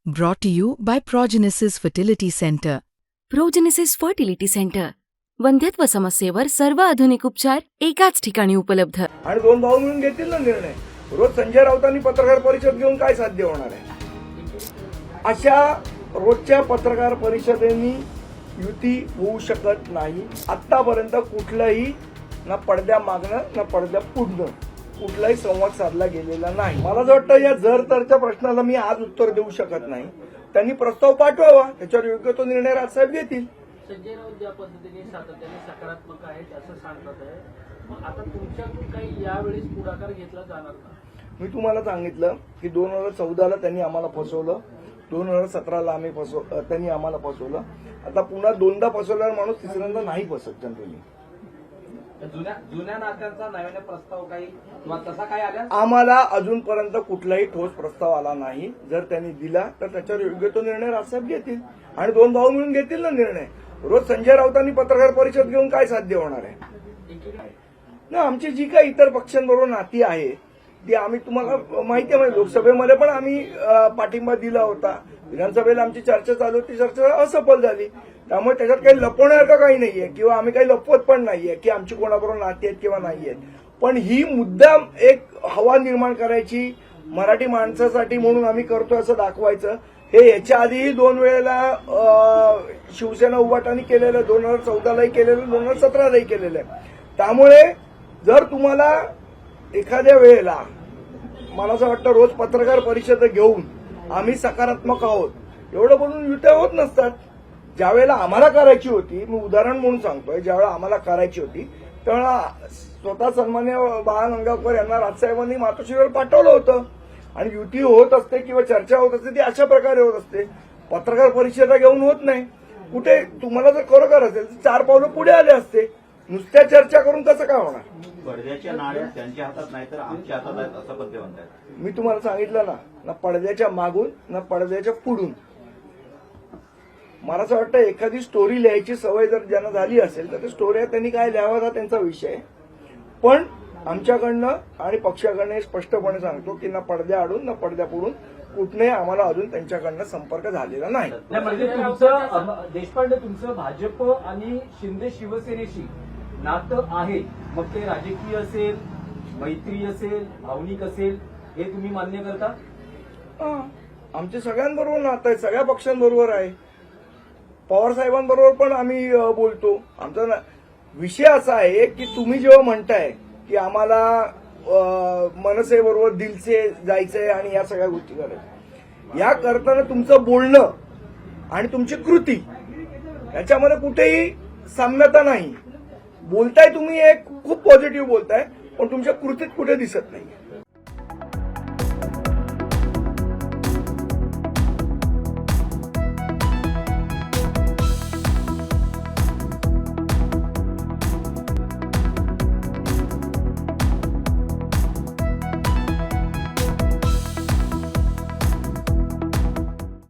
Brought to you by Progenesis Fertility Center. Progenesis fertility centre. वंध्यत्व समस्येवर सर्व आधुनिक उपचार एकाच ठिकाणी उपलब्ध. आणि दोन भाऊ मिळून घेतील ना निर्णय. रोज संजय राऊतांनी पत्रकार परिषद घेऊन काय साध्य होणार आहे? अशा रोजच्या पत्रकार परिषदेनी युती होऊ शकत नाही. आतापर्यंत कुठलंही ना पडद्या मागणं ना पडद्या पुढणं कुठलाही संवाद साधला गेलेला नाही. मला असं वाटतं या जर तरच्या प्रश्नाला मी आज उत्तर देऊ शकत नाही. त्यांनी प्रस्ताव पाठवावा, त्याच्यावर योग्य तो निर्णय राजसाहेब घेतील. संजय राऊत ज्या पद्धतीने सातत्याने सकारात्मक आहेत असं सांगतात आहे, मग आता तुमच्याकडून काही यावेळेस पुढाकार घेतला जाणार का? मी तुम्हाला सांगितलं की 2014ला त्यांनी आम्हाला फसवलं, 2017ला त्यांनी आम्हाला फसवलं. आता पुन्हा दोनदा फसवल्यावर माणूस तिसऱ्यांदा नाही फसत जनरली. जुन्या नात्यांचा नव्याने प्रस्ताव काही किंवा तसा काही आला? आम्हाला अजूनपर्यंत कुठलाही ठोस प्रस्ताव आला नाही. जर त्यांनी दिला तर त्याच्यावर योग्य तो निर्णय राजसाहेब घेतील आणि दोन भाऊ मिळून घेतील ना निर्णय. रोज संजय राऊतांनी पत्रकार परिषद घेऊन काय साध्य होणार आहे? ना आमची जी काही इतर पक्षांबरोबर नाती आहे ती आम्ही तुम्हाला माहिती आहे, लोकसभेमध्ये पण आम्ही पाठिंबा दिला होता. विधानसभेला आमची चर्चा चालू होती, चर्चा असफल झाली. त्यामुळे त्याच्यात काही लपवण्यासारखं काही नाहीये किंवा आम्ही काही लपवत पण नाहीये की आमची कोणाबरोबर नाती आहेत किंवा नाही आहेत. पण ही मुद्दाम एक हवा निर्माण करायची मराठी माणसासाठी म्हणून आम्ही करतोय असं दाखवायचं. हे याच्या आधीही 2 वेळेला शिवसेना उभाटाने केलेलं, 2014लाही केलेलं, 2017लाही केलेलं आहे. त्यामुळे जर तुम्हाला एखाद्या वेळेला मला असं वाटतं रोज पत्रकार परिषद घेऊन आम्ही सकारात्मक आहोत एवढं बोलून युत्या होत नसतात. ज्यावेळेला आम्हाला करायची होती, मी उदाहरण म्हणून सांगतोय, ज्यावेळेला आम्हाला करायची होती त्यावेळेला स्वतः सन्मान्य बाळा गंगावकर यांना राजसाहेबांनी मातोश्रीवर पाठवलं होतं आणि युती होत असते किंवा चर्चा होत असते ती अशा प्रकारे होत असते. पत्रकार परिषदा घेऊन होत नाही. कुठे तुम्हाला जर खरोखर असेल तर 4 पावलं पुढे आले असते. नुसत्या चर्चा करून कसं काय होणार? पडद्याच्या नाड्या त्यांच्या हातात नाही तर आमच्या हातात आहेत असं पण ते म्हणतात. मी तुम्हाला सांगितलं ना पडद्याच्या मागून ना पडद्याच्या पुढून. मला असं वाटतं एखादी स्टोरी लिहायची सवय जर ज्यांना झाली असेल तर त्या स्टोऱ्या त्यांनी काय लिहाव्यात हा त्यांचा विषय. पण आमच्याकडनं आणि पक्षाकडनं स्पष्टपणे सांगतो की ना पडद्या आडून ना पडद्या पुढून कुठल्याही आम्हाला अजून त्यांच्याकडनं संपर्क झालेला नाही. म्हणजे तुमचं देशपांडे, तुमचं भाजप आणि शिंदे शिवसेनेशी नातं आहे, मग ते राजकीय असेल, मैत्री असेल, भावनिक असेल, हे तुम्ही मान्य करता? आमच्या सगळ्यांबरोबर नातं आहे, सगळ्या पक्षांबरोबर आहे. पवार साहेबांबरोबर पण आम्ही बोलतो. आमचा विषय असा आहे की तुम्ही जेव्हा म्हणताय की आम्हाला मनसेबरोबर दिलसे जायचंय आणि या सगळ्या गोष्टी करायच्या, या करताना तुमचं बोलणं आणि तुमची कृती याच्यामध्ये कुठेही साम्यता नाही. बोलताय तुम्ही एक खूप पॉझिटिव्ह बोलताय पण तुमच्या कृतीत कुठे दिसत नाही.